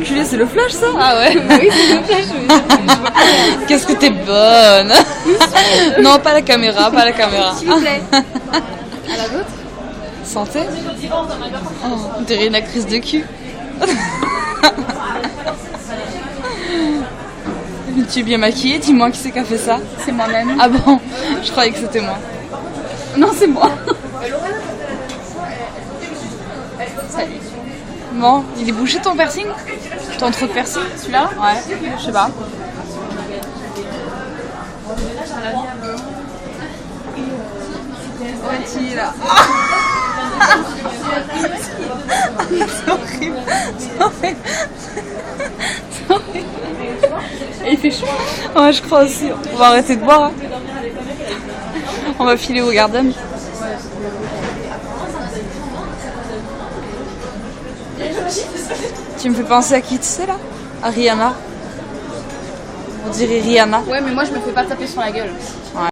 Enculé, c'est le flash ça? Ah ouais. Oui, c'est le flash. Qu'est-ce que t'es bonne. Non, pas la caméra, pas la caméra. S'il vous plaît. À la vôtre. Santé. Oh, on dirait une actrice de cul. Tu es bien maquillée, dis-moi qui c'est qui a fait ça. C'est moi-même. Ah bon, je croyais que c'était moi. Non, c'est moi. Salut. Bon, il est bouché ton piercing? Ton trou de piercing? Celui-là? Ouais, je sais pas. Ouais, tu es là. C'est horrible. C'est horrible. C'est horrible. Et il fait chaud. Ouais, je crois aussi. On va arrêter de boire. Hein. On va filer au garden. Tu me fais penser à qui, tu sais là? À Rihanna. On dirait Rihanna. Ouais, mais moi je me fais pas taper sur la gueule. Ouais.